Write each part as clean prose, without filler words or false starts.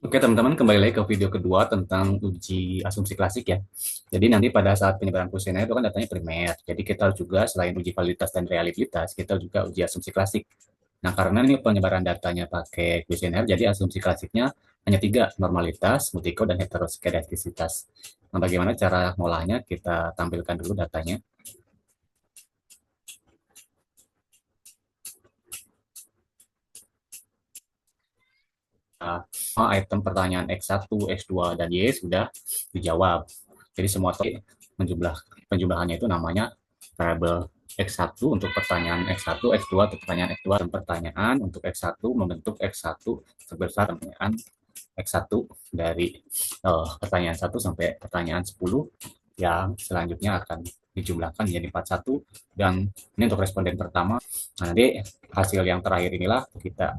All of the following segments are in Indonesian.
Oke teman-teman, kembali lagi ke video kedua tentang uji asumsi klasik ya. Jadi nanti pada saat penyebaran kuesioner itu kan datanya primer. Jadi kita juga selain uji validitas dan reliabilitas, kita juga uji asumsi klasik. Nah karena ini penyebaran datanya pakai kuesioner, jadi asumsi klasiknya hanya tiga, normalitas, multikode, dan heteroskedastisitas. Nah bagaimana cara ngolahnya? Kita tampilkan dulu datanya. Item pertanyaan X1, X2, dan Y sudah dijawab. Jadi semua menjumlah penjumlahannya itu namanya variabel X1 untuk pertanyaan X1, X2 untuk pertanyaan X2, dan pertanyaan untuk X1 membentuk X1 sebesar pertanyaan X1 dari pertanyaan 1 sampai pertanyaan 10 yang selanjutnya akan dijumlahkan menjadi 41 dan ini untuk responden pertama. Nah, nanti hasil yang terakhir inilah kita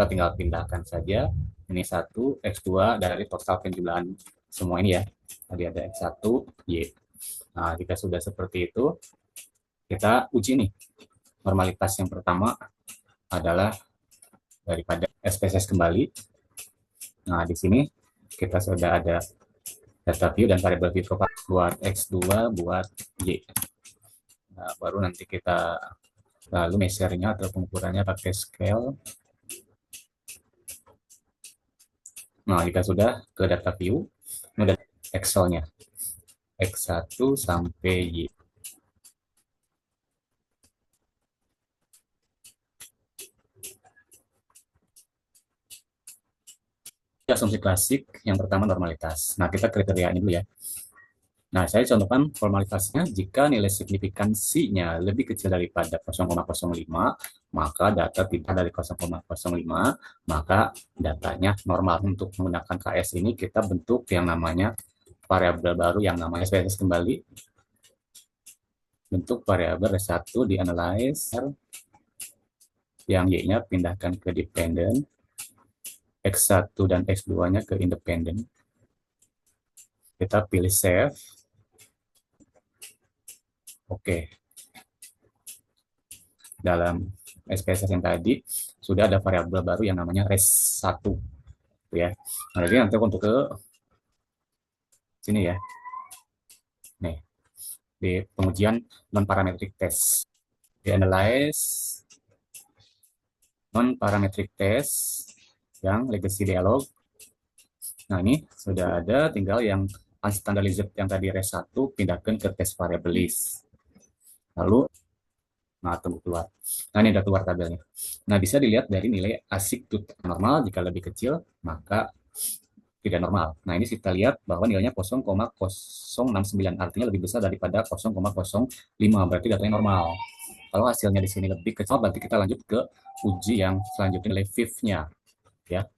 tinggal pindahkan saja ini 1 X2 dari total penjumlahan semua ini ya. Tadi ada X1 Y. Nah, jika sudah seperti itu, kita uji nih. Normalitas yang pertama adalah daripada SPSS kembali. Nah, di sini kita sudah ada data view dan variable view buat X2 buat Y. Nah, baru nanti kita lalu measure-nya atau pengukurannya pakai scale. Nah, jika sudah ke data view, ini ada Excel-nya. X1 sampai Y. Asumsi klasik yang pertama normalitas. Nah, kita kriterianya dulu ya. Nah, saya contohkan formalitasnya jika nilai signifikansinya lebih kecil daripada 0,05, maka data tidak dari 0,05, maka datanya normal. Untuk menggunakan KS ini kita bentuk yang namanya variabel baru yang namanya spesies kembali. Bentuk variabel S1 di analyze, yang Y-nya pindahkan ke dependent, X1 dan X2-nya ke independent. Kita pilih save. Oke. Dalam SPSS yang tadi sudah ada variabel baru yang namanya res1 ya. Nah, jadi nanti untuk ke sini ya. Nih, di pengujian non parametric test. Di analyze non parametric test yang legacy dialog. Nah, ini sudah ada, tinggal yang unstandardized yang tadi res1 pindahkan ke test variable list. Lalu nah, tunggu keluar. Nah, ini udah keluar tabelnya. Nah, bisa dilihat dari nilai asik to normal, jika lebih kecil, maka tidak normal. Nah, ini kita lihat bahwa nilainya 0,069, artinya lebih besar daripada 0,05, berarti datanya normal. Kalau hasilnya di sini lebih kecil, berarti kita lanjut ke uji yang selanjutnya, nilai fifth-nya. Ya.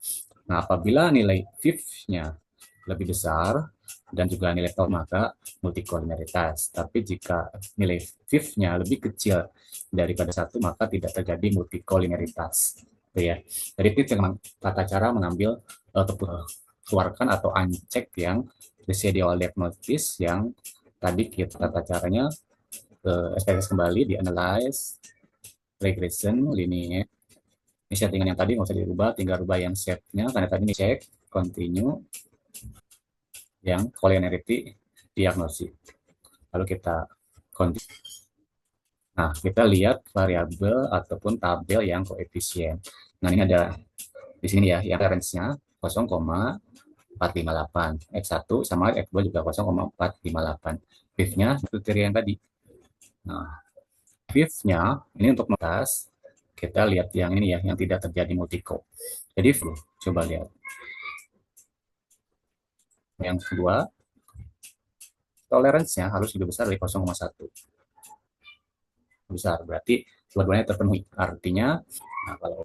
Nah, apabila nilai fifth-nya lebih besar dan juga nilai tau, maka multikoliniaritas. Tapi jika nilai fifth-nya lebih kecil daripada 1, maka tidak terjadi multikoliniaritas. Ya. Jadi itu tata cara mengambil keluarkan atau uncheck yang residual diagnosis yang tadi kita tata caranya ke SPSS kembali, di analyze, regression, linear. Ini settingan yang tadi nggak usah dirubah, tinggal rubah yang set-nya, karena tadi ini check, continue, yang collinearity diagnosis. Lalu kita continue. Nah, kita lihat variabel ataupun tabel yang koefisien. Nah, ini ada di sini ya, yang range-nya 0,458. X1 sama X2 juga 0,458. Fifth-nya kriteria yang tadi. Nah, fifth-nya ini untuk mengas, kita lihat yang ini ya, yang tidak terjadi multico. Jadi coba lihat. Yang kedua, toleransinya harus lebih besar dari 0,1. Besar, berarti dua-duanya terpenuhi. Artinya, nah kalau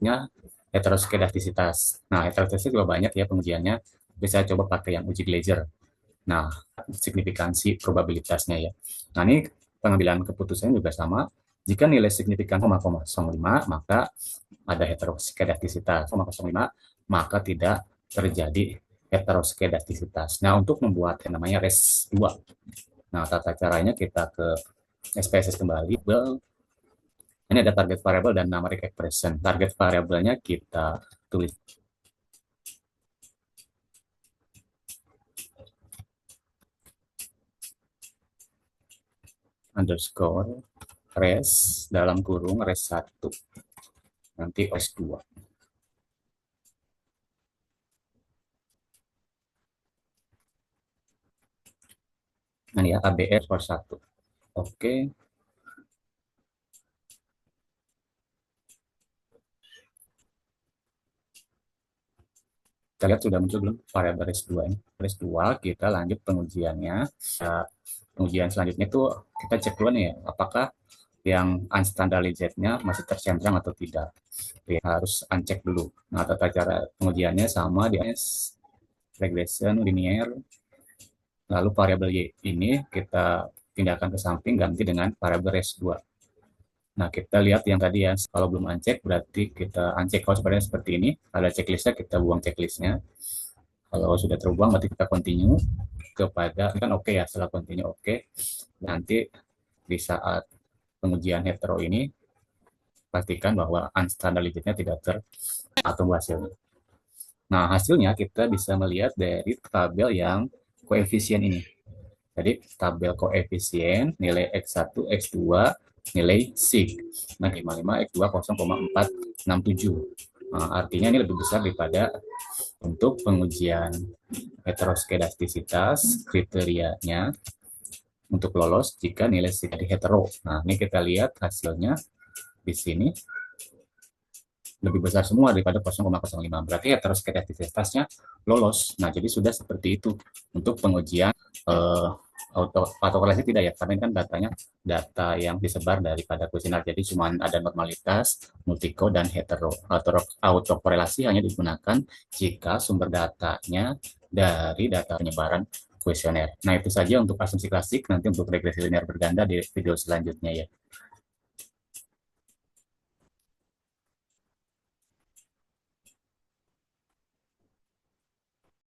heteroskedastisitas. Nah, heteroskedastisitas juga banyak ya pengujiannya. Bisa coba pakai yang uji Glaser. Nah, signifikansi probabilitasnya ya. Nah, ini pengambilan keputusan juga sama. Jika nilai signifikan 0,05, maka ada heteroskedastisitas. 0,05, maka tidak terjadi heteroskedastisitas. Nah, untuk membuat yang namanya res2. Nah, tata caranya kita ke SPSS kembali. Ini ada target variable dan numeric expression. Target variabelnya kita tulis underscore res dalam kurung res 1 nanti os 2. Nah ya, ABR per 1. Oke, kita lihat sudah muncul belum variabel res 2 ini. Res 2 kita lanjut pengujiannya. Nah, pengujian selanjutnya itu kita cek dulu nih, apakah yang unstandardized-nya masih tercentrang atau tidak. Oke, harus uncheck dulu. Nah, tata cara pengujiannya sama di regression linear. Lalu variabel Y ini kita pindahkan ke samping, ganti dengan variabel res 2. Nah, kita lihat yang tadi ya, kalau belum uncheck berarti kita uncheck. Kalau seperti ini, ada checklistnya, kita buang checklistnya. Kalau sudah terbuang berarti kita continue kepada, kan oke ya, setelah continue oke. Nanti di saat pengujian hetero ini, pastikan bahwa unstandardized-nya tidak atau hasilnya. Nah, hasilnya kita bisa melihat dari tabel yang koefisien ini. Jadi, tabel koefisien nilai X1, X2, nilai SIG. Nah, 55, X2 0,467. Nah, artinya ini lebih besar daripada untuk pengujian heteroskedastisitas, kriterianya untuk lolos jika nilai SIG di hetero. Nah, ini kita lihat hasilnya di sini lebih besar semua daripada 0,05. Berarti heteroskedastisitasnya lolos. Nah, jadi sudah seperti itu untuk pengujian autokorelasi tidak ya, karena ini kan data yang disebar daripada kuesioner. Jadi cuma ada normalitas, multiko, dan hetero. Autokorelasi hanya digunakan jika sumber datanya dari data penyebaran kuesioner. Nah, itu saja untuk asumsi klasik. Nanti untuk regresi linear berganda di video selanjutnya ya.